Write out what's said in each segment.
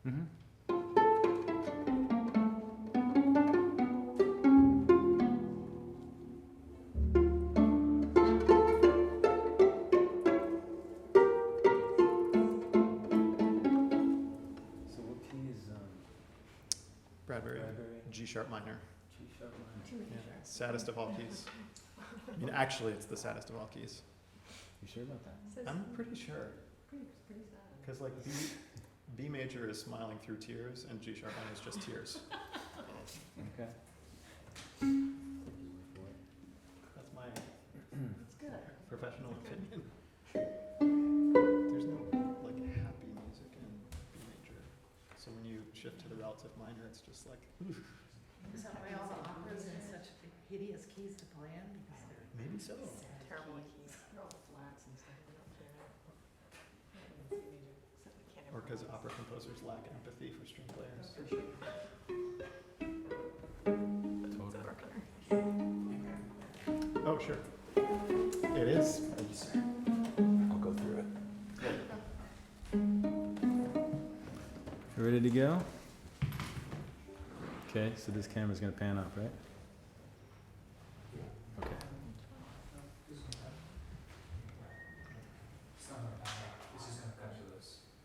Mm-hmm. So what key is Bradbury, Bradbury? G sharp minor. G sharp minor. Too many Yeah. sharps. Saddest of all keys. I mean, actually, it's the saddest of all keys. You sure about that? Says I'm pretty sure. pretty sad. Because like B major is smiling through tears, and G sharp minor is just tears. Okay. That's my It's good. professional opinion. There's no like happy music in B major, so when you shift to the relative minor, it's just like Is that why all the operas in such hideous keys to play in? Because they're maybe so. Terrible keys. All the flats and stuff. Or because opera composers lack empathy for string players. Oh, sure. It is. I'll go through it. You ready to go? Okay, so this camera's gonna pan up, right? Okay.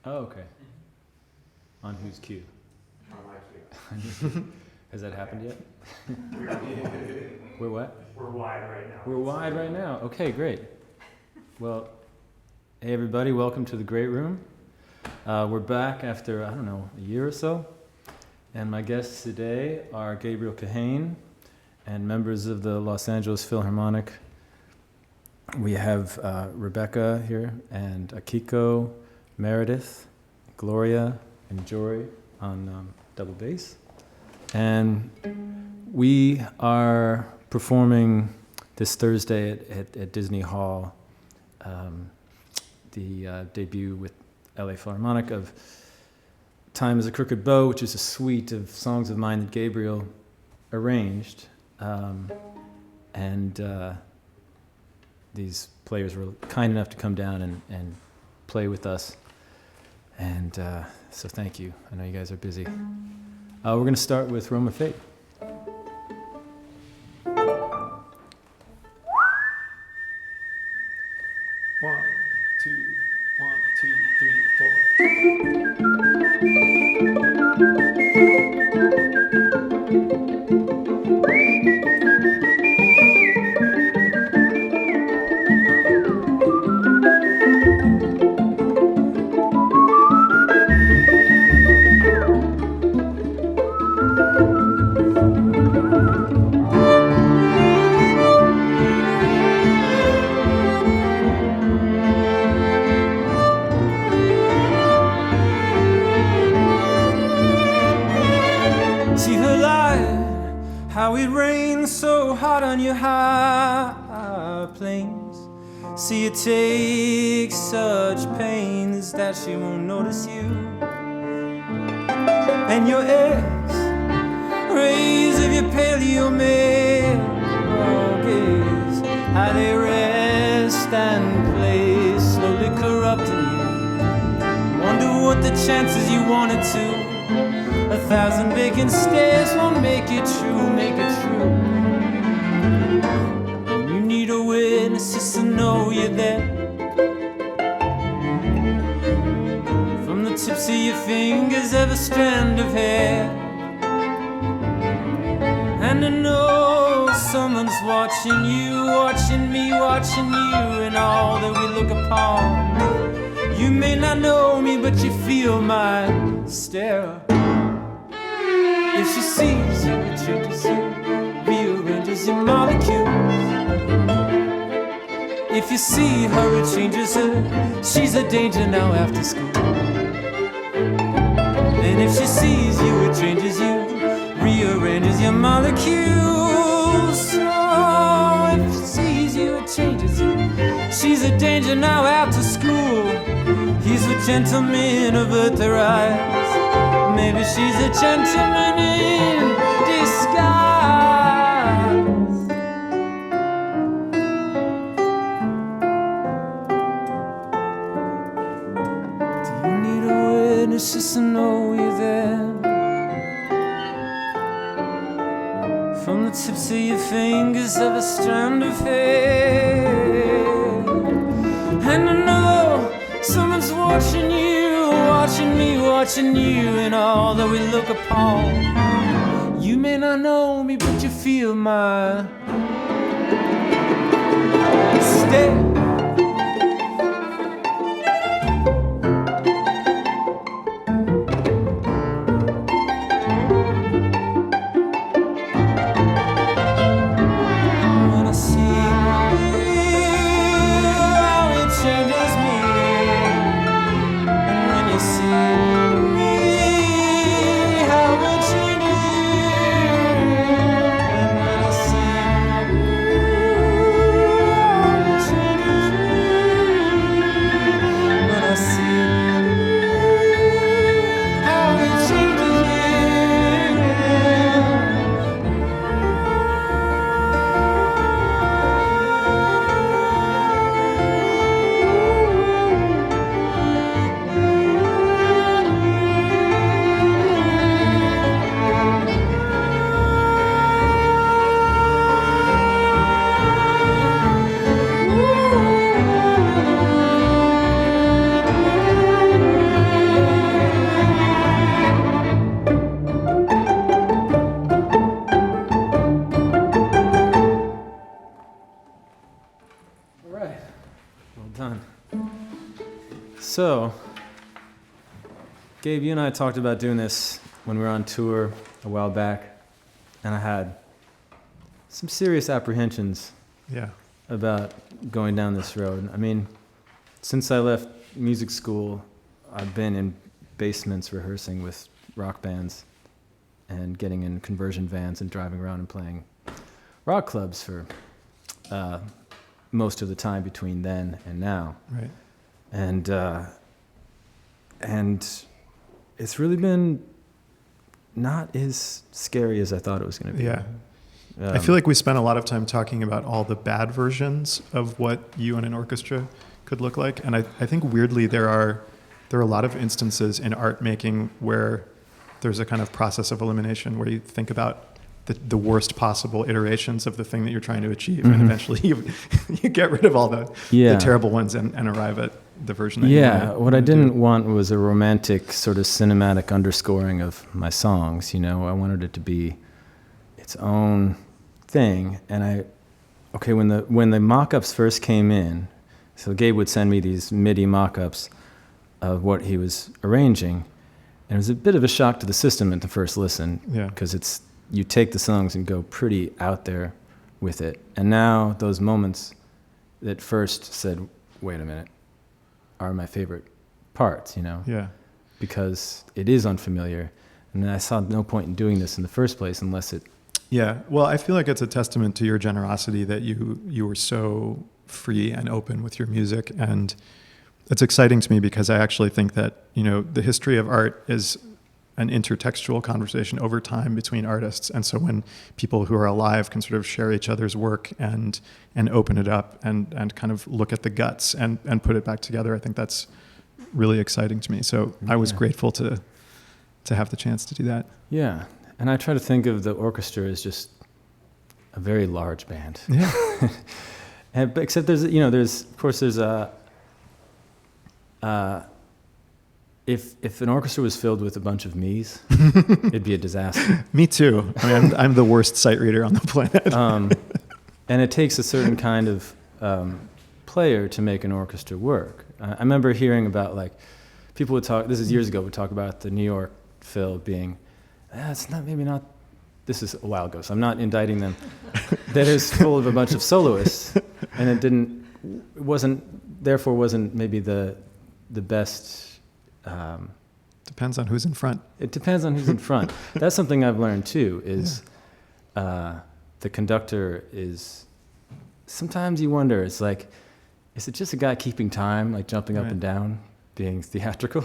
Oh, okay. On whose cue? On my cue. Has that happened yet? We're what? We're wide right now. We're wide right now. Okay, great. Well, hey everybody, welcome to the Great Room. We're back after, I don't know, a year or so. And my guests today are Gabriel Kahane and members of the Los Angeles Philharmonic. We have Rebecca here and Akiko, Meredith, Gloria, and Jory on double bass. And we are performing this Thursday at Disney Hall, the debut with LA Philharmonic of Time is a Crooked Bow, which is a suite of songs of mine that Gabriel arranged. These players were kind enough to come down and play with us. And so thank you. I know you guys are busy. We're going to start with Roma Fate. One, two, 3, 4. See her light, how it rains so hard on your high plains. See it take such pains that she won't notice you. And your eggs, rays of your paleo gaze, how they rest and play, slowly corrupting you. Wonder what the chances you wanted to. 1,000 vacant stares won't make it true, make it true. And you need a witness just to know you're there. From the tips of your fingers, every strand of hair. And to know someone's watching you, watching me, watching you, and all that we look upon. You may not know me, but you feel my stare. If she sees you, it changes you, rearranges your molecules. If you see her, it changes her. She's a danger now after school. And if she sees you, it changes you, rearranges your molecules. Oh, if she sees you, it changes you. She's a danger now after school. He's a gentleman of her eyes. Maybe she's a gentleman in disguise. Do you need a witness just to know you're from the tips of your fingers of a strand of hair. And I know someone's watching you, watching me, watching you, and all that we look upon. You may not know me, but you feel my stare. So, Gabe, you and I talked about doing this when we were on tour a while back, and I had some serious apprehensions about going down this road. I mean, since I left music school, I've been in basements rehearsing with rock bands and getting in conversion vans and driving around and playing rock clubs for most of the time between then and now. Right. And it's really been not as scary as I thought it was going to be. Yeah. I feel like we spent a lot of time talking about all the bad versions of what you and an orchestra could look like. And I think weirdly there are a lot of instances in art making where there's a kind of process of elimination where you think about the worst possible iterations of the thing that you're trying to achieve, and eventually you get rid of all the terrible ones and arrive at the version that you want. What I didn't want was a romantic sort of cinematic underscoring of my songs. I wanted it to be its own thing. And when the mock-ups first came in, so Gabe would send me these MIDI mock-ups of what he was arranging, and it was a bit of a shock to the system at the first listen, because you take the songs and go pretty out there with it. And now those moments that first said, wait a minute, are my favorite parts, because it is unfamiliar. And I saw no point in doing this in the first place unless it... Yeah, well, I feel like it's a testament to your generosity that you were so free and open with your music. And it's exciting to me because I actually think that, the history of art is an intertextual conversation over time between artists. And so when people who are alive can sort of share each other's work and open it up and kind of look at the guts and put it back together, I think that's really exciting to me. So I was grateful to have the chance to do that. Yeah. And I try to think of the orchestra as just a very large band. Yeah. Except there's if an orchestra was filled with a bunch of me's, it'd be a disaster. Me too. I mean, I'm the worst sight reader on the planet. And it takes a certain kind of player to make an orchestra work. I remember hearing about, like, people would talk, this is years ago, would talk about the New York Phil being, this is a while ago, so I'm not indicting them, that is full of a bunch of soloists, and it wasn't maybe the best. Depends on who's in front. It depends on who's in front. That's something I've learned too, is the conductor is, sometimes you wonder, it's like, is it just a guy keeping time, like jumping up and down, being theatrical?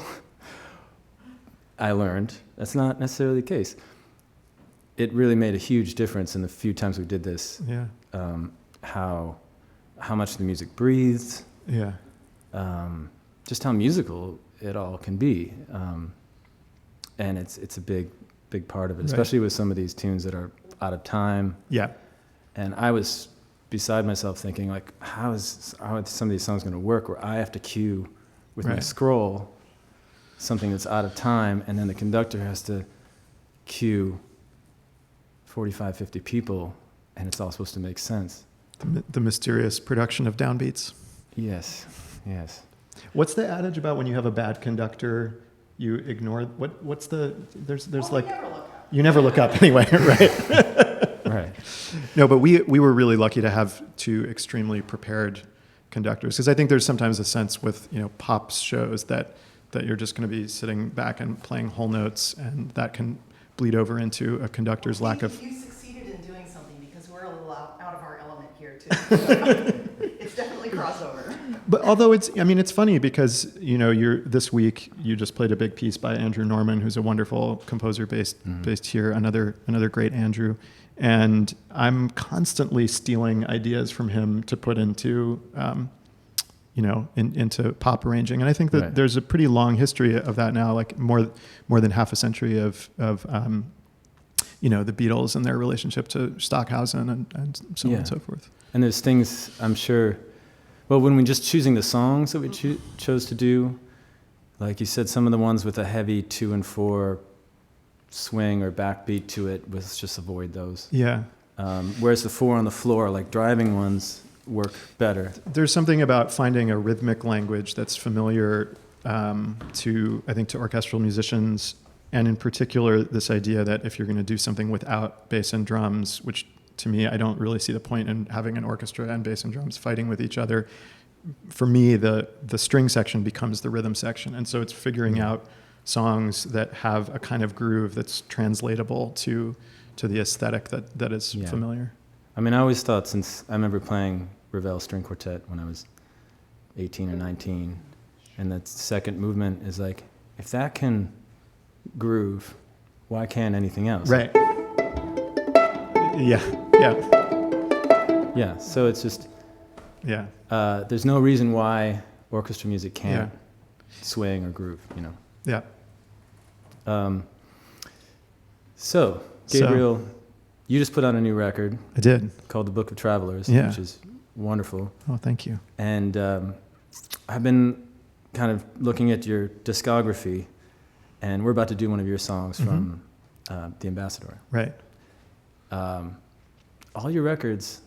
I learned that's not necessarily the case. It really made a huge difference in the few times we did this. Yeah. How much the music breathes. Yeah. Just how musical it all can be, and it's a big part of it, especially with some of these tunes that are out of time. Yeah. And I was beside myself thinking, like, how are some of these songs going to work where I have to cue with my Right. scroll something that's out of time, and then the conductor has to cue 45, 50 people, and it's all supposed to make sense. The mysterious production of downbeats. Yes, yes. What's the adage about when you have a bad conductor, you ignore, what's the, there's like, Never look up. you never look up anyway, right? Right. No, but we were really lucky to have two extremely prepared conductors, because I think there's sometimes a sense with, pop shows that you're just going to be sitting back and playing whole notes, and that can bleed over into a conductor's lack of. You succeeded in doing something because we're a little out of our element here too. It's definitely crossover. But although it's funny because, this week you just played a big piece by Andrew Norman, who's a wonderful composer based here, another great Andrew. And I'm constantly stealing ideas from him to put into, into pop arranging. And I think that Right. there's a pretty long history of that now, like more than half a century of the Beatles and their relationship to Stockhausen and so on and so forth. And there's things, I'm sure, well, when we're just choosing the songs that we chose to do, like you said, some of the ones with a heavy 2 and 4 swing or backbeat to it, let's just avoid those. Yeah. Whereas the 4 on the floor, like driving ones, work better. There's something about finding a rhythmic language that's familiar to orchestral musicians, and in particular, this idea that if you're going to do something without bass and drums, which to me, I don't really see the point in having an orchestra and bass and drums fighting with each other. For me, the string section becomes the rhythm section, and so it's figuring out songs that have a kind of groove that's translatable to the aesthetic that is familiar. I mean, I always thought, since I remember playing Ravel String Quartet when I was 18 or 19, and that second movement is like, if that can groove, why can't anything else? Right. Yeah. Yeah, so it's just, Yeah. there's no reason why orchestra music can't swing or groove, Yeah. So, Gabriel, you just put out a new record I did. called The Book of Travelers, Yeah. which is wonderful. Oh, thank you. And I've been kind of looking at your discography, and we're about to do one of your songs from The Ambassador. Right. All your records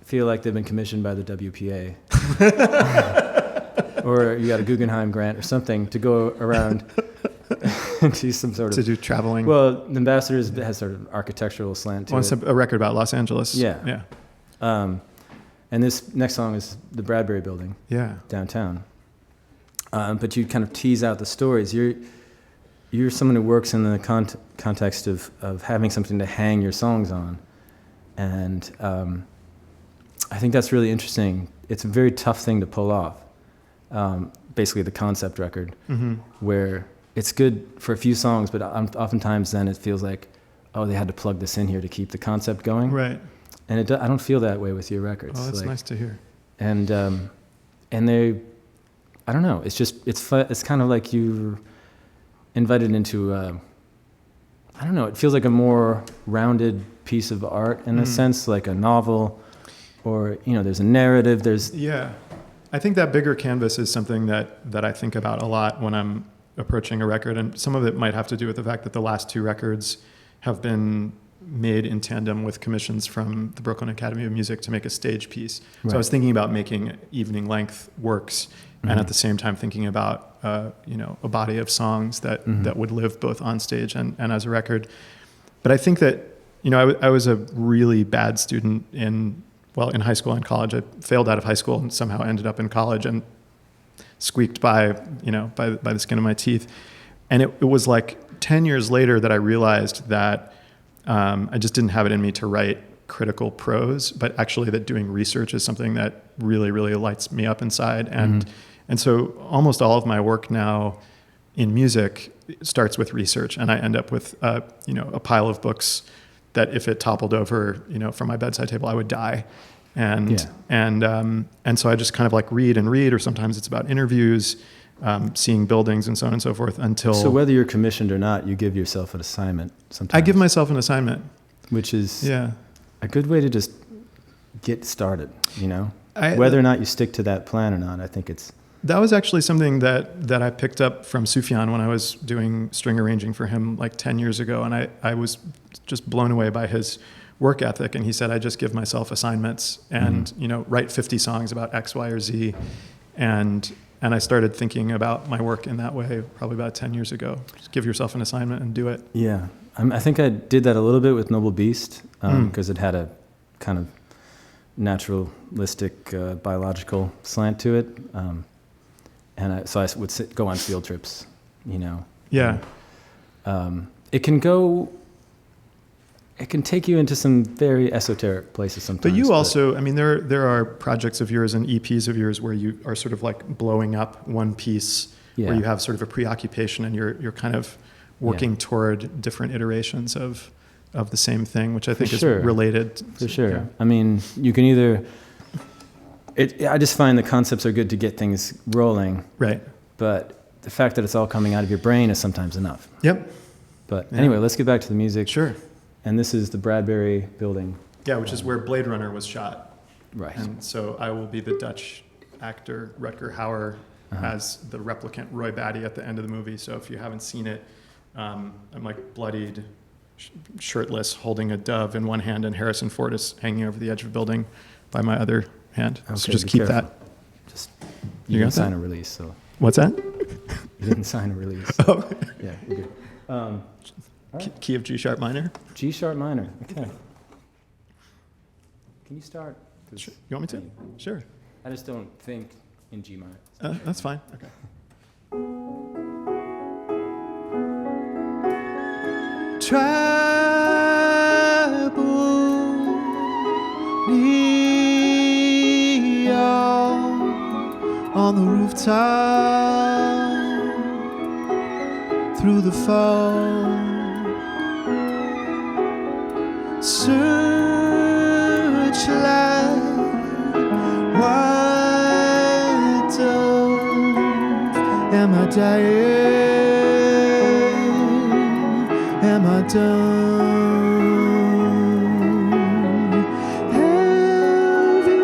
feel like they've been commissioned by the WPA. Or you got a Guggenheim grant or something to go around and do some sort To of... do traveling. Well, The Ambassador has sort of architectural slant to It's it. a record about Los Angeles. Yeah. Yeah. And this next song is the Bradbury Building Yeah. downtown. But you kind of tease out the stories. You're someone who works in the context of having something to hang your songs on. And I think that's really interesting. It's a very tough thing to pull off. Basically the concept record, where it's good for a few songs, but oftentimes then it feels like, oh, they had to plug this in here to keep the concept going. Right. And I don't feel that way with your records. Oh, that's nice to hear. And they, I don't know. It's just it's kind of like you're invited into. I don't know. It feels like a more rounded piece of art in a sense, like a novel, or there's a narrative. Yeah. I think that bigger canvas is something that I think about a lot when I'm approaching a record, and some of it might have to do with the fact that the last two records have been made in tandem with commissions from the Brooklyn Academy of Music to make a stage piece. Right. So I was thinking about making evening length works, and at the same time thinking about a body of songs that would live both on stage and as a record. But I think that I was a really bad student in high school and college. I failed out of high school and somehow ended up in college and squeaked by the skin of my teeth. And it was like 10 years later that I realized that I just didn't have it in me to write critical prose, but actually that doing research is something that really, really lights me up inside. And so almost all of my work now in music starts with research, and I end up with a pile of books that if it toppled over, from my bedside table, I would die. And so I just kind of like read, or sometimes it's about interviews, seeing buildings and so on and so forth until... So whether you're commissioned or not, you give yourself an assignment sometimes. I give myself an assignment. which is Yeah. a good way to just get started, you know? I- Whether or not you stick to that plan or not, I think it's... That was actually something that I picked up from Sufjan when I was doing string arranging for him like 10 years ago. And I was just blown away by his work ethic. And he said, I just give myself assignments and, you know, write 50 songs about X, Y, or Z. And I started thinking about my work in that way probably about 10 years ago. Just give yourself an assignment and do it. Yeah. I think I did that a little bit with Noble Beast because it had a kind of naturalistic, biological slant to it. So I would go on field trips, you know. Yeah. It can take you into some very esoteric places sometimes. But you also, I mean, there are projects of yours and EPs of yours where you are sort of like blowing up one piece, where you have sort of a preoccupation and you're kind of working toward different iterations of the same thing, which I think is related. For sure. Yeah. I mean, you can either... I just find the concepts are good to get things rolling. Right. But the fact that it's all coming out of your brain is sometimes enough. Yep. But anyway, let's get back to the music. Sure. And this is the Bradbury Building. Yeah, which is where Blade Runner was shot. Right. And so I will be the Dutch actor Rutger Hauer as the replicant Roy Batty at the end of the movie. So if you haven't seen it, I'm like bloodied, shirtless, holding a dove in one hand, and Harrison Ford is hanging over the edge of a building by my other hand. Okay, so just be keep careful. that. Just You you got didn't sign that? a release, so What's that? you didn't sign a release. Oh, Yeah, you're good. All right. key of G sharp minor. G sharp minor. Okay. Can you start? 'Cause Sure. You want me to? Sure. I just don't think in G minor. That's fine. Okay. Tribal neon on the rooftop through the fall. Searchlight, white dove. Am I dying? Am I done? Have you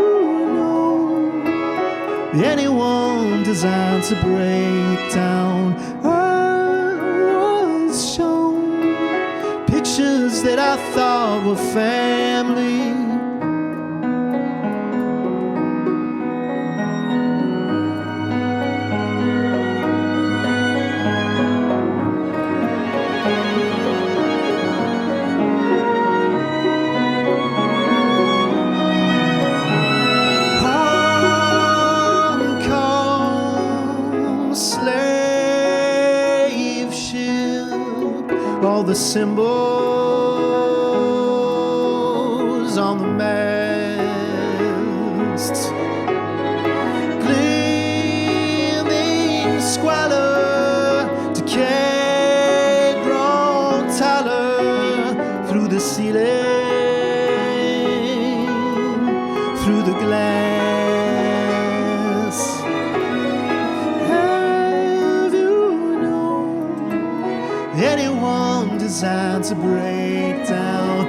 known anyone designed to break down? I was shown pictures that I thought were family. On comes slave ship, all the symbols on the masts, gleaming squalor, decay grown taller through the ceiling, through the glass. Have you known anyone designed to break down?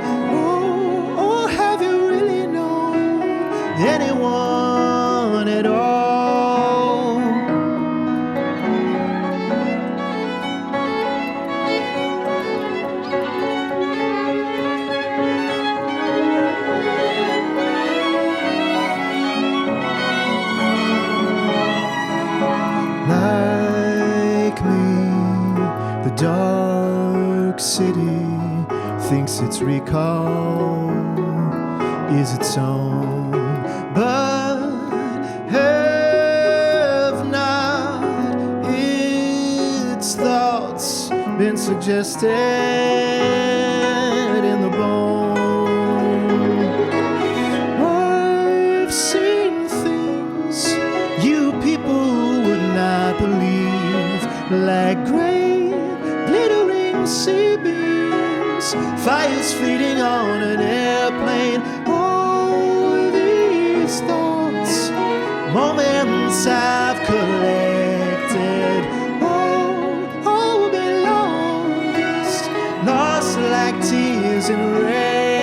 Oh, have you really known anyone at all? Like me, the dark city thinks its recall is its own, but have not its thoughts been suggested in the bone? I've seen things you people would not believe, like great glittering sea beams, fires fleeting on an airplane. All these thoughts, moments I've collected, all will be lost like tears in rain.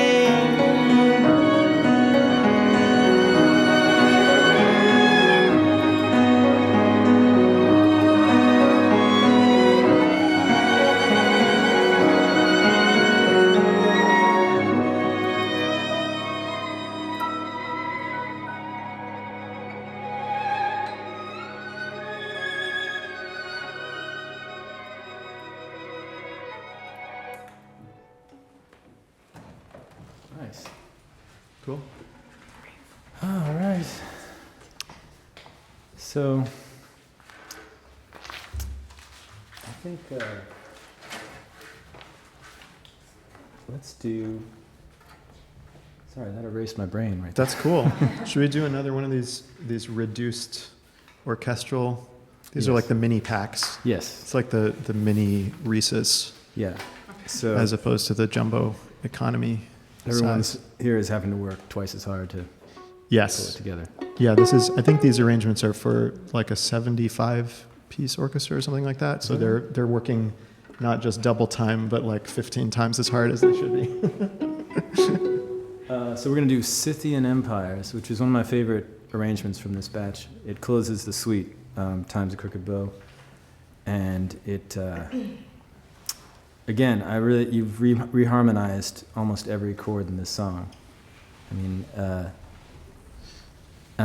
Nice. Cool. All right. So, I think let's do. Sorry, that erased my brain right there. That's cool. Should we do another one of these reduced orchestral? These are Yes. like the mini packs. Yes. It's like the mini Reese's Yeah. So as opposed to the jumbo economy everyone's size. here is having to work twice as hard to pull it Yes. together. Yeah, I think these arrangements are for like a 75 piece orchestra or something like that. So Is that they're working not just double time, but like 15 times as hard as they should be. So we're going to do Scythian Empires, which is one of my favorite arrangements from this batch. It closes the suite, Times a Crooked Bow, and it again, you've reharmonized almost every chord in this song. I mean, and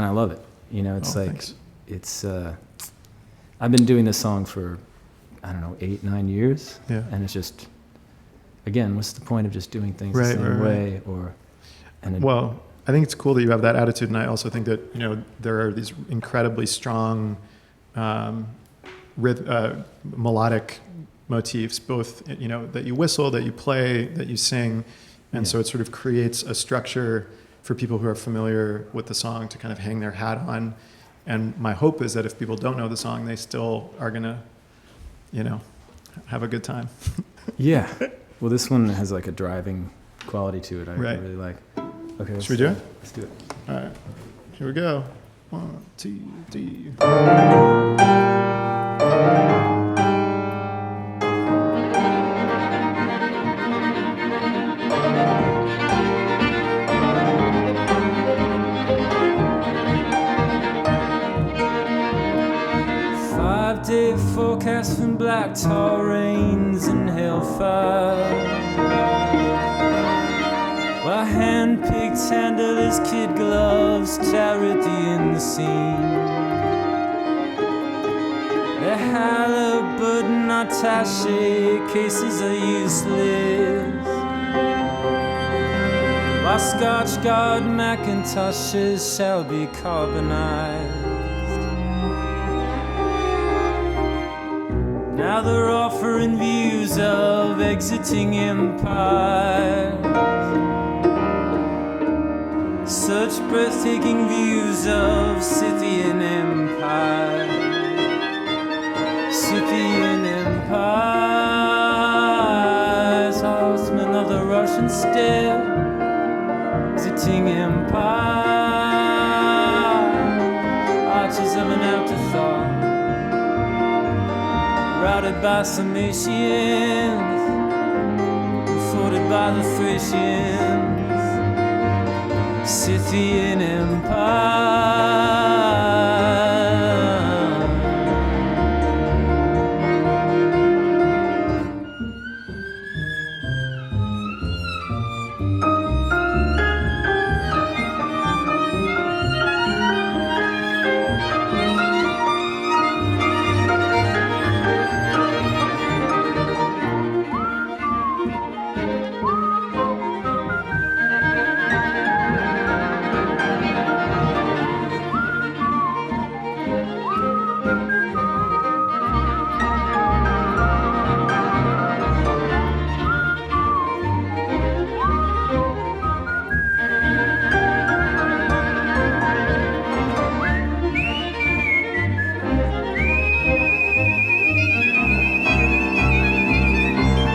I love it. You know, it's Thanks. it's. I've been doing this song for, I don't know, 8-9 years, Yeah. and it's just, again, what's the point of just doing things Right, the same right, way Well, I think it's cool that you have that attitude, and I also think that there are these incredibly strong melodic motifs, both that you whistle, that you play, that you sing, and so it sort of creates a structure for people who are familiar with the song to kind of hang their hat on. And my hope is that if people don't know the song, they still are gonna, have a good time. Yeah. Well, this one has like a driving quality to it. I Right. really like. Okay. Should we do it? Let's do it. All right, here we go. 1, 2, 3. 5-day forecast from black tar rains and hellfire. While hand-picked handleless kid gloves tarot the scene. The Halliburton attaché cases are useless, while Scotch Guard Macintoshes shall be carbonized. Now they're offering views of exiting empires, such breathtaking views of Scythian Empire. Scythian Empires, horsemen of the Russian steppe, exiting empire, arches of an afterthought, routed by Sarmatians, forded by the Thracians. Scythian Empire.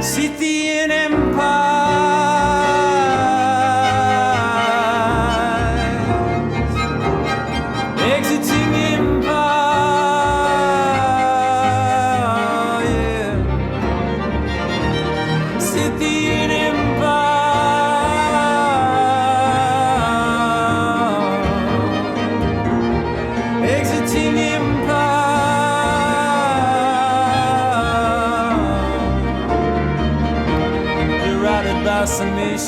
Scythian Empire, exiting empire, yeah. Scythian Empire, exiting empire. Routed by Sarmatians,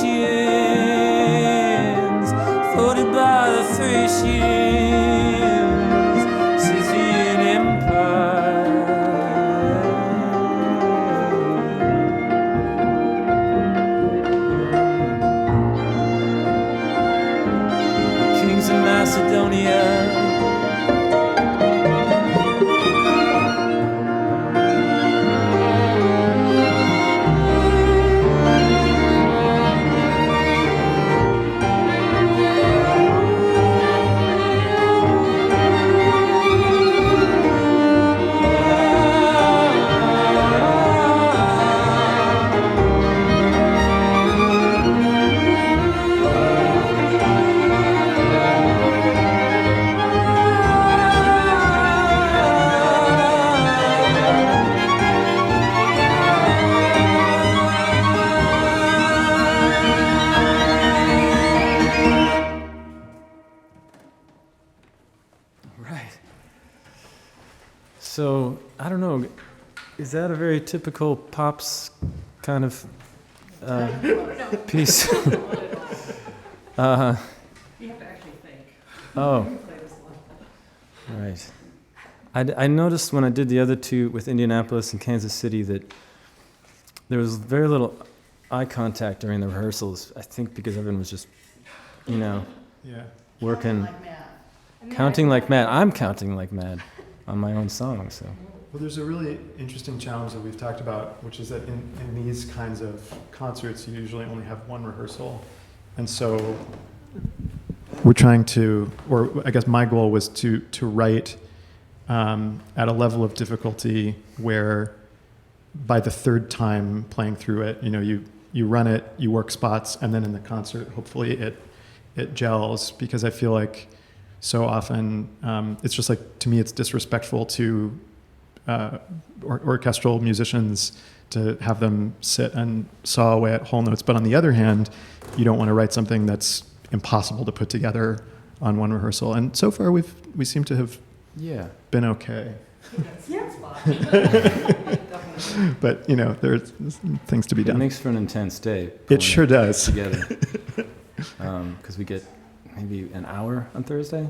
forded by the Thracians, Scythian Empire. Macedonia. So, I don't know, is that a very typical Pops kind of piece? You have to actually think. Oh, Play this one. right. I noticed when I did the other two with Indianapolis and Kansas City that there was very little eye contact during the rehearsals, I think because everyone was just, Yeah. working, Like mad. counting like mad. I'm counting like mad on my own song, so. Well, there's a really interesting challenge that we've talked about, which is that in these kinds of concerts, you usually only have one rehearsal. And so we're trying to, or I guess my goal was to write at a level of difficulty where by the third time playing through it, you run it, you work spots, and then in the concert, hopefully it gels, because I feel like so often it's just like, to me, it's disrespectful to orchestral musicians to have them sit and saw away at whole notes. But on the other hand, you don't want to write something that's impossible to put together on one rehearsal. And so far, we seem to have Yeah. been okay. Yeah. Definitely. But there's things to be It done. makes for an intense day. It pulling sure does. Together. Because we get maybe an hour on Thursday.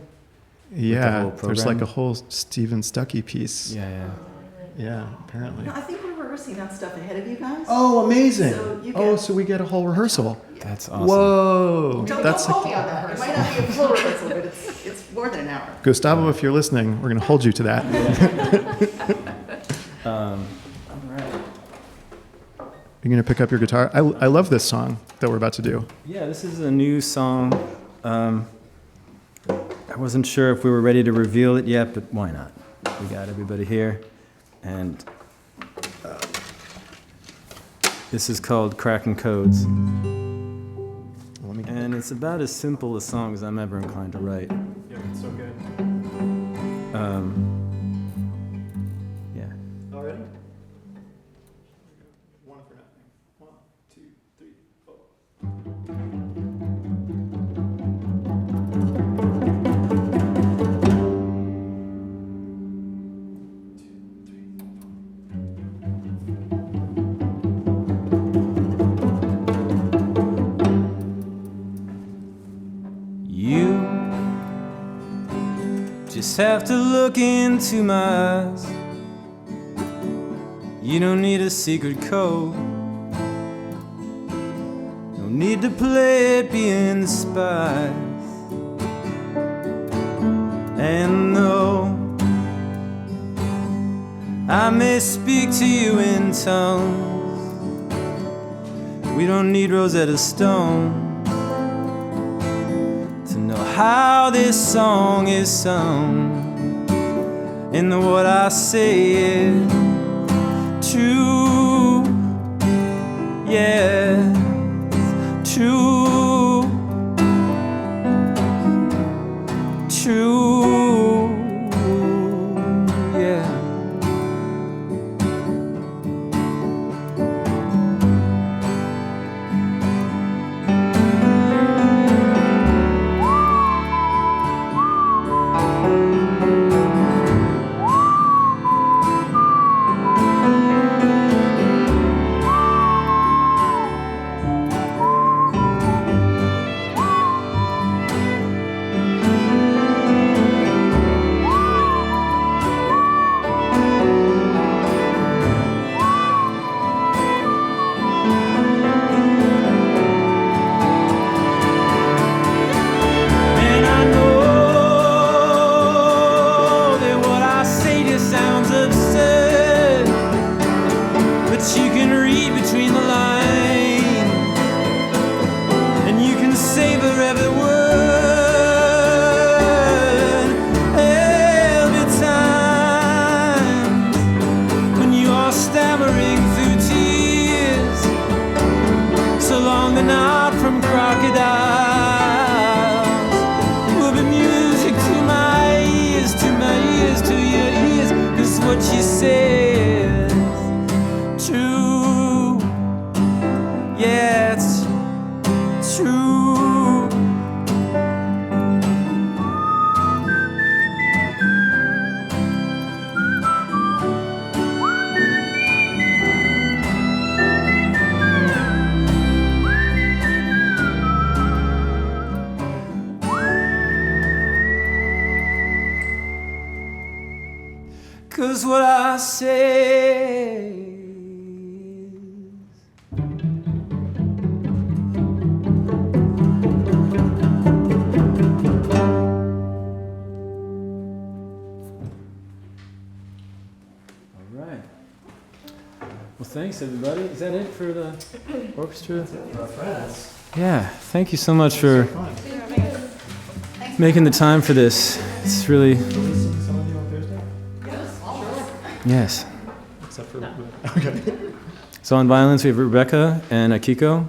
Yeah, whole there's like program. a whole Stephen Stuckey piece. Yeah. Yeah, apparently. No, I think we're rehearsing that stuff ahead of you guys. Oh, amazing! So you get- So we get a whole rehearsal. That's awesome. Whoa, Don't hold me on that. It might not be a full rehearsal, but it's more than an hour. Gustavo, if you're listening, we're going to hold you to that. All right. You're going to pick up your guitar. I love this song that we're about to do. Yeah, this is a new song. I wasn't sure if we were ready to reveal it yet, but why not? We got everybody here. And this is called Cracking Codes. Let me get And it's about as simple a song as I'm ever inclined to write. Yeah, it's so good. Yeah. All ready? One for nothing. 1, 2, 3, 4. You just have to look into my eyes. You don't need a secret code. No need to play it being despised. And though I may speak to you in tongues, we don't need Rosetta Stone to know how this song is sung. And what I say is true, yeah, true, true, yeah. savor every word. There'll be times when you are stammering through tears, so long they're not from crocodiles. Will be music to my ears, to my ears, to your ears, 'cause what she says true. Yeah, it's true. 'Cause what I say Right. Well, thanks, everybody. Is that it for the orchestra? Yeah, thank you so much for making the time for this. It's really... Releasing some of you on Thursday? Yes. Except for... Okay. So on violins, we have Rebecca and Akiko.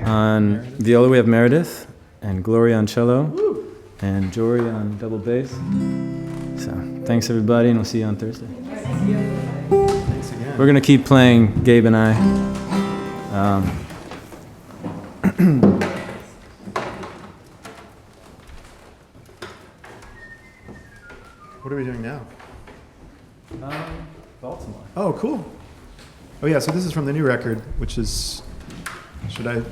On viola, we have Meredith and Gloria on cello. And Jory on double bass. So thanks, everybody, and we'll see you on Thursday. Thanks again. We're going to keep playing, Gabe and I. What are we doing now? Baltimore. Oh, cool. Oh yeah, so this is from the new record, which is, should I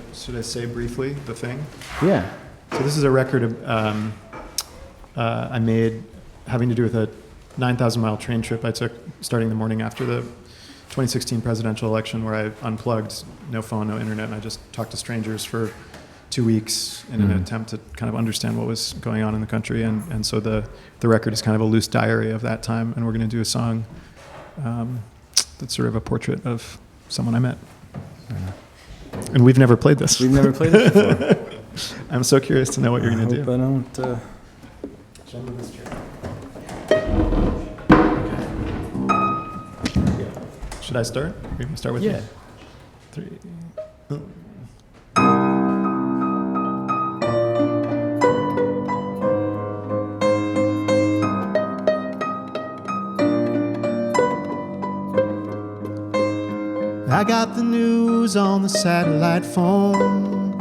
say briefly the thing? Yeah. So this is a record I made having to do with a 9,000-mile train trip I took starting the morning after the 2016 presidential election, where I unplugged, no phone, no internet, and I just talked to strangers for 2 weeks in an attempt to kind of understand what was going on in the country. And so the record is kind of a loose diary of that time, and we're going to do a song that's sort of a portrait of someone I met. And we've never played this. We've never played it before. I'm so curious to know what you're going to do. I don't... Should I start? We can start with Yeah. 3. I got the news on the satellite phone.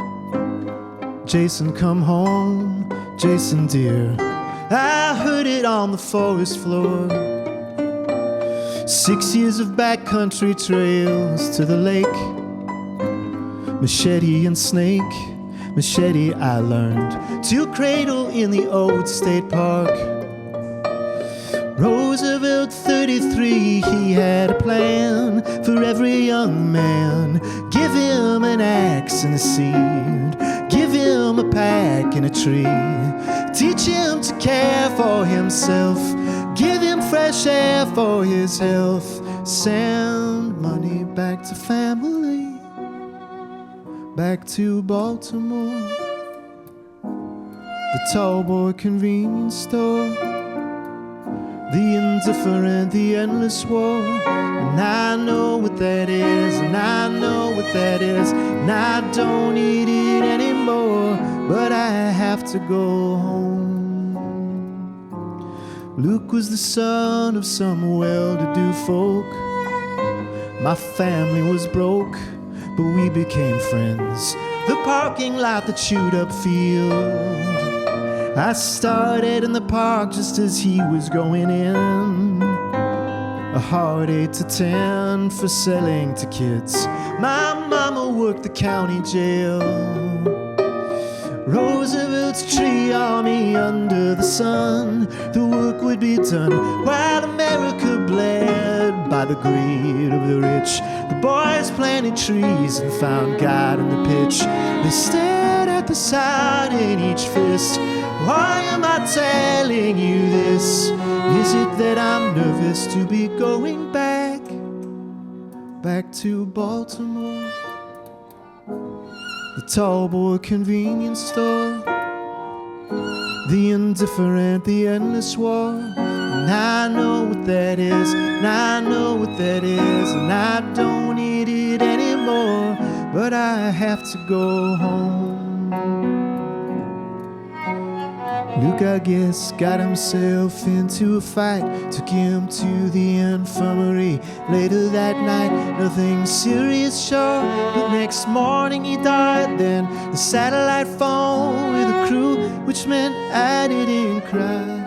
Jason, come home. Jason, dear. I heard it on the forest floor. 6 years of backcountry trails to the lake. Machete and snake. Machete I learned to cradle in the old state park. Roosevelt 33, he had a plan for every young man. Give him an axe and a seed. Give him a pack and a tree. Teach him to care for himself. Give him fresh air for his health. Send money back to family. Back to Baltimore. The tall boy convenience store. The indifferent, the endless war. And I know what that is, and I know what that is, and I don't need it anymore, but I have to go home. Luke was the son of some well-to-do folk. My family was broke, but we became friends. The parking lot, the chewed-up field. I started in the park just as he was going in. A hard 8 to 10 for selling to kids. My mama worked the county jail. Roosevelt's tree army under the sun. The work would be done while America bled by the greed of the rich. The boys planted trees and found God in the pitch. They stared at the sign in each fist. Why am I telling you this? Is it that I'm nervous to be going back to Baltimore? The tall boy convenience store, the indifferent, the endless war. And I know what that is, and I know what that is, and I don't need it anymore, but I have to go home. Luke, I guess, got himself into a fight, took him to the infirmary later that night. Nothing serious, sure, but next morning he died. Then the satellite phone with a crew, which meant I didn't cry.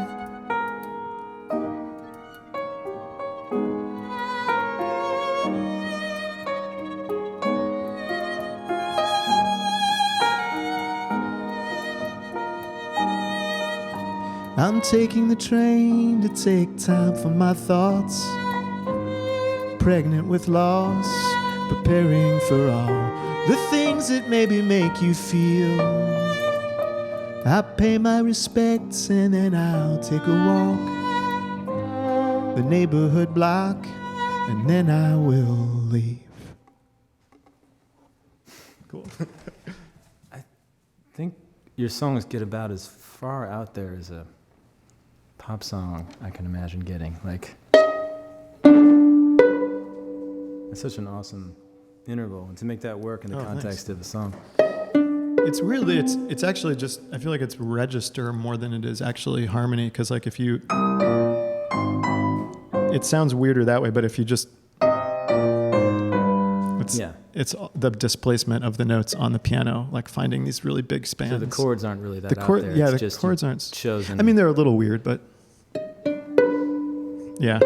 I'm taking the train to take time for my thoughts, pregnant with loss, preparing for all the things that maybe make you feel. I pay my respects and then I'll take a walk the neighborhood block, and then I will leave. Cool. I think your songs get about as far out there as a pop song I can imagine getting. Like, it's such an awesome interval, and to make that work in the context of the song. It's weirdly, it's actually just, I feel like it's register more than it is actually harmony, because like if you, it sounds weirder that way, but if you just, it's the displacement of the notes on the piano, like finding these really big spans. So the chords aren't really that out there. Yeah, it's the just chords aren't chosen. I mean, they're a little weird, but yeah.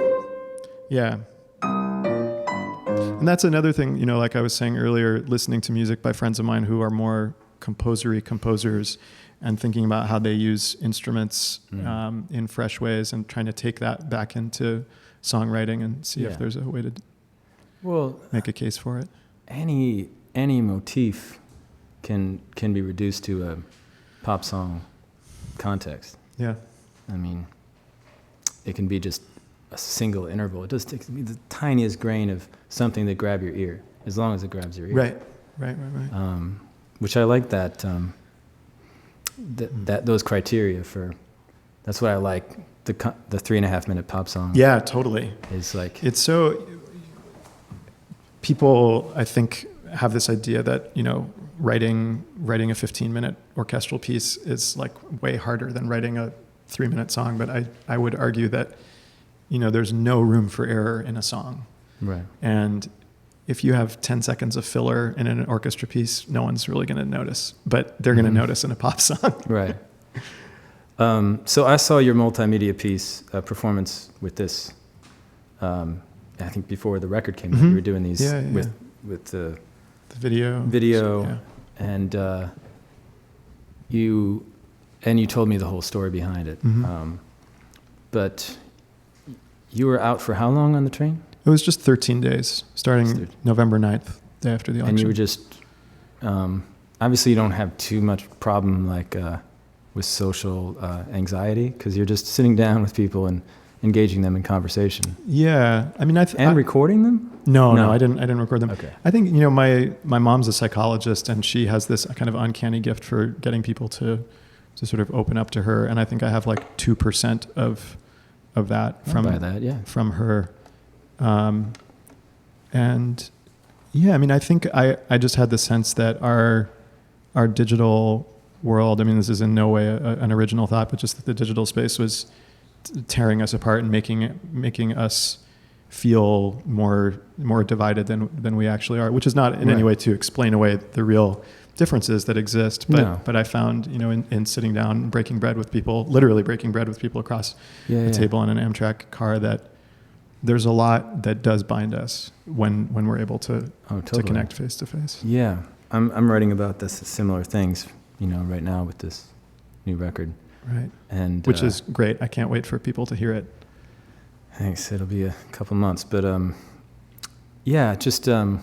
And that's another thing, you know, like I was saying earlier, listening to music by friends of mine who are more composers and thinking about how they use instruments in fresh ways and trying to take that back into songwriting and see if there's a way to make a case for it. Any motif can be reduced to a pop song context. Yeah. I mean, it can be just a single interval. It does take the tiniest grain of something that grab your ear, as long as it grabs your ear. Right. Which I like that those criteria for. That's what I like. The 3.5 minute pop song. Yeah, totally. Is like it's so. People, I think, have this idea that, you know, writing a 15-minute orchestral piece is like way harder than writing a 3-minute song. But I would argue that, you know, there's no room for error in a song. Right. And if you have 10 seconds of filler in an orchestra piece, no one's really going to notice. But they're going to notice in a pop song. Right. So I saw your multimedia piece performance with this. I think before the record came out, you were doing these with the video, and you told me the whole story behind it. But you were out for how long on the train? It was just 13 days, starting November 9th, day after the election. And you were just obviously you don't have too much problem like with social anxiety, because you're just sitting down with people and engaging them in conversation. Yeah, I mean, recording them? No, I didn't record them. Okay. I think, you know, my mom's a psychologist, and she has this kind of uncanny gift for getting people to sort of open up to her, and I think I have like 2% of that from her. And yeah, I mean, I think I just had the sense that our digital world, I mean, this is in no way an original thought, but just that the digital space was tearing us apart and making us feel more divided than we actually are, which is not in any way to explain away the real differences that exist. But I found, you know, in sitting down and breaking bread with people, literally breaking bread with people across a table in an Amtrak car, that there's a lot that does bind us when we're able to connect face to face. Yeah, I'm writing about this similar things, you know, right now with this new record. Right. And which is great. I can't wait for people to hear it. Thanks. It'll be a couple months, but just the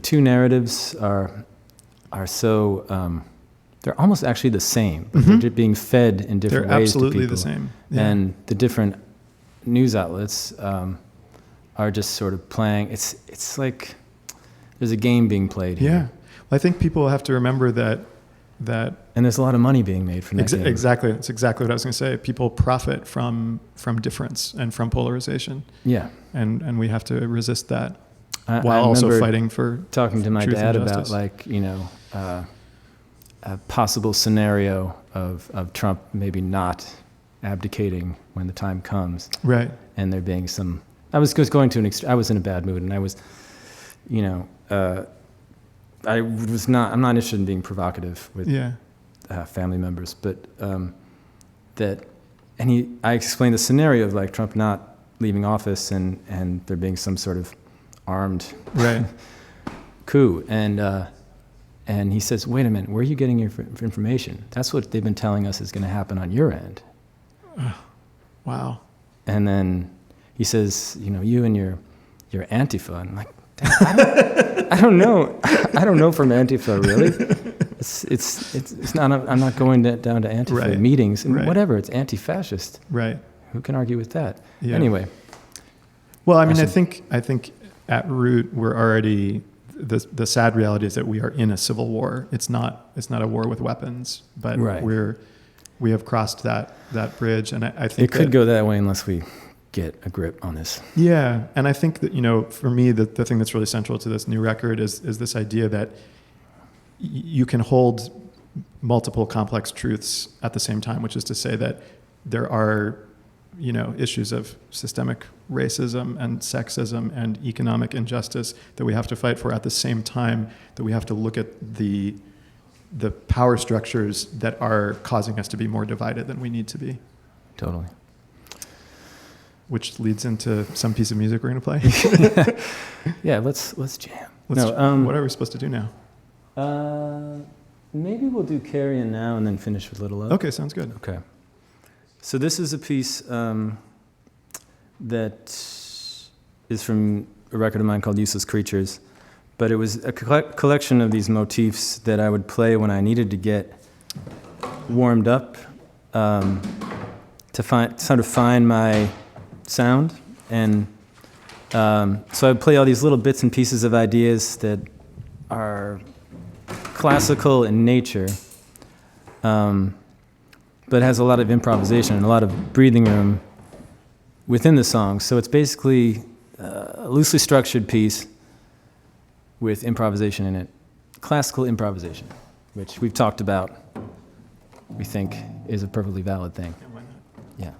two narratives are so they're almost actually the same, but they're being fed in different ways to people. They're absolutely the same. Yeah. And the different news outlets are just sort of playing. It's like there's a game being played here. Yeah. I think people have to remember that And there's a lot of money being made from that game. exactly. That's exactly what I was going to say. People profit from difference and from polarization, Yeah. and we have to resist that I while also remember fighting for talking to my truth dad and about, justice. like, a possible scenario of Trump maybe not abdicating when the time comes, right. and there being some. I was just going to an I was in a bad mood, and I was, I was not. I'm not interested in being provocative with Yeah. family members, but I explained the scenario of, like, Trump not leaving office and there being some sort of armed Right. coup, and he says, "Wait a minute, where are you getting your information? That's what they've been telling us is going to happen on your end." Wow. And then he says, "You and your Antifa." And I'm like, I don't know. I don't know from Antifa, really. It's not. I'm not going down to Antifa Right. meetings and Right. whatever. It's anti-fascist. Right. Who can argue with that? Yeah. Anyway, Well, I mean, I Awesome. think at root we're already the sad reality is that we are in a civil war. It's not a war with weapons, but Right. we have crossed that bridge, and I think it could that, go that way unless we get a grip on this. Yeah, and I think that for me the thing that's really central to this new record is this idea that you can hold multiple complex truths at the same time, which is to say that there are issues of systemic racism and sexism and economic injustice that we have to fight for at the same time that we have to look at the power structures that are causing us to be more divided than we need to be, Totally. which leads into some piece of music we're going to play. Yeah, let's jam. What are we supposed to do now? Maybe we'll do Carrion now and then finish with Little Love. Okay, sounds good. Okay. So this is a piece that is from a record of mine called Useless Creatures, but it was a collection of these motifs that I would play when I needed to get warmed up, to find my sound, and so I would play all these little bits and pieces of ideas that are classical in nature, but has a lot of improvisation and a lot of breathing room within the song. So it's basically a loosely structured piece with improvisation in it, classical improvisation, which we've talked about, we think is a perfectly valid thing. Yeah.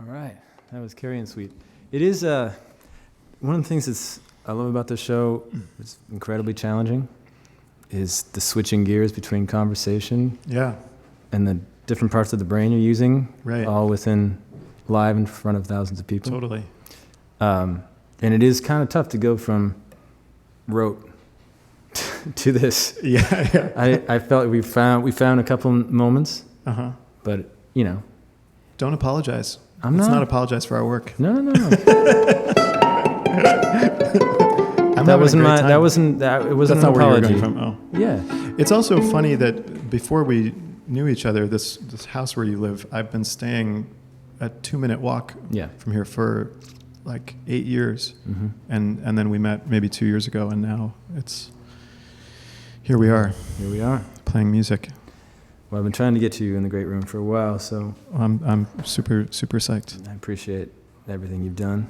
All right, that was Carrion Suite. It is one of the things that's I love about the show. It's incredibly challenging. Is the switching gears between conversation Yeah. and the different parts of the brain you're using, Right. all within live in front of thousands of people. Totally. And it is kind of tough to go from rote to this. Yeah. Yeah. I felt we found a couple moments, Uh-huh. but Don't apologize. I'm Let's not. not apologize for our work. No. I'm That having a wasn't great my. time. That wasn't. It wasn't That's an not where you were apology. going from. Oh. Yeah. It's also funny that before we knew each other, this house where you live, I've been staying a 2-minute walk Yeah. from here for like 8 years. Mm-hmm. And then we met maybe 2 years ago, and now here we are Here we are. playing music. Well, I've been trying to get to you in the great room for a while, so I'm super psyched. I appreciate everything you've done.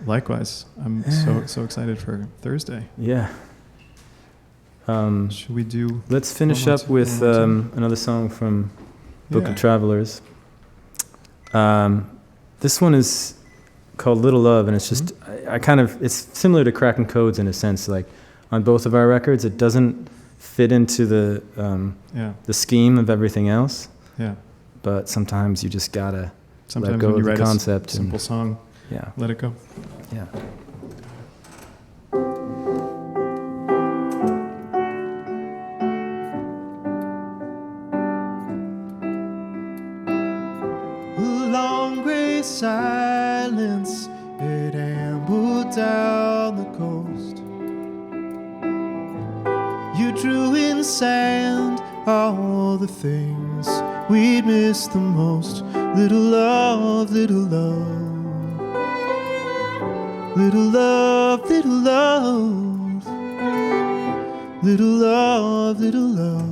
Likewise, I'm so excited for Thursday. Yeah. Should we do? Let's finish One more up time, with one more time. another song from Book Yeah. of Travelers. This one is called Little Love, and it's just I kind of it's similar to Cracking Codes in a sense. Like on both of our records, it doesn't fit into the scheme of everything else, Yeah. but sometimes you just gotta Sometimes go when you with the write concept a simple song, yeah, let it go. yeah. Long gray silence, it ambled down the coast. You drew in sand all the things we'd missed the most. Little love, little love. Little love, little love. Little love, little love.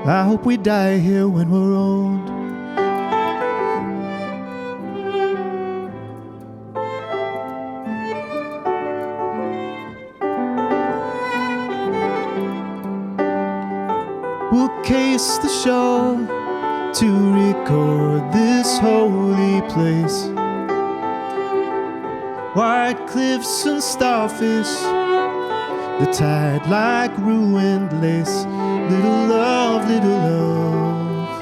I hope we die here when we're old. We'll case the shore to record this holy place. White cliffs and starfish, the tide like ruined lace. Little love, little love.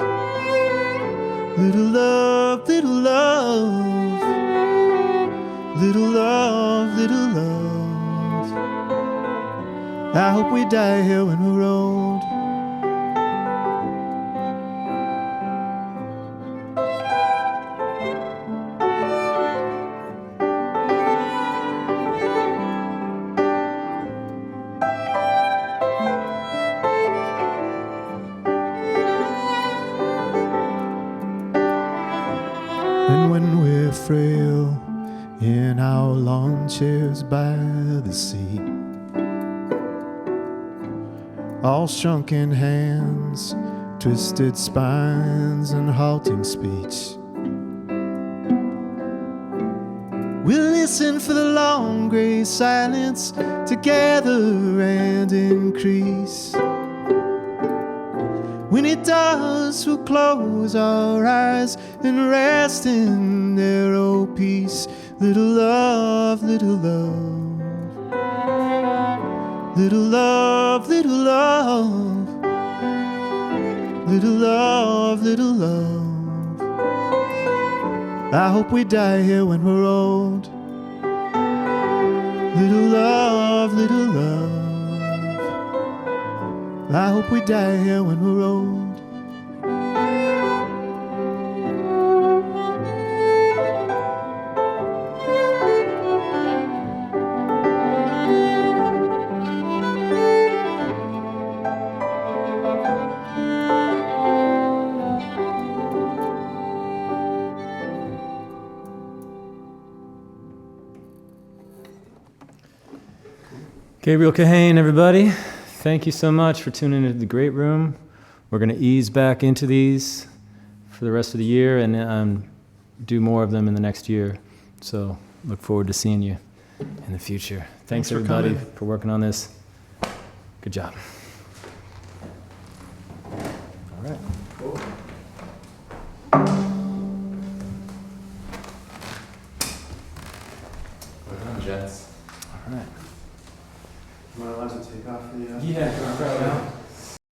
Little love, little love. Little love, little love. I hope we die here when we're old. And when we're frail in our lawn chairs by the sea, all shrunken hands, twisted spines, and halting speech, we'll listen for the long gray silence to gather and increase. When it does, we'll close our eyes and rest in narrow peace. Little love, little love. Little love, little love. Little love, little love. I hope we die here when we're old. Little love, little love. I hope we die here when we're old. Gabriel Kahane, everybody. Thank you so much for tuning into the Great Room. We're going to ease back into these for the rest of the year and do more of them in the next year. So look forward to seeing you in the future. Thanks for everybody coming. for working on this. Good job.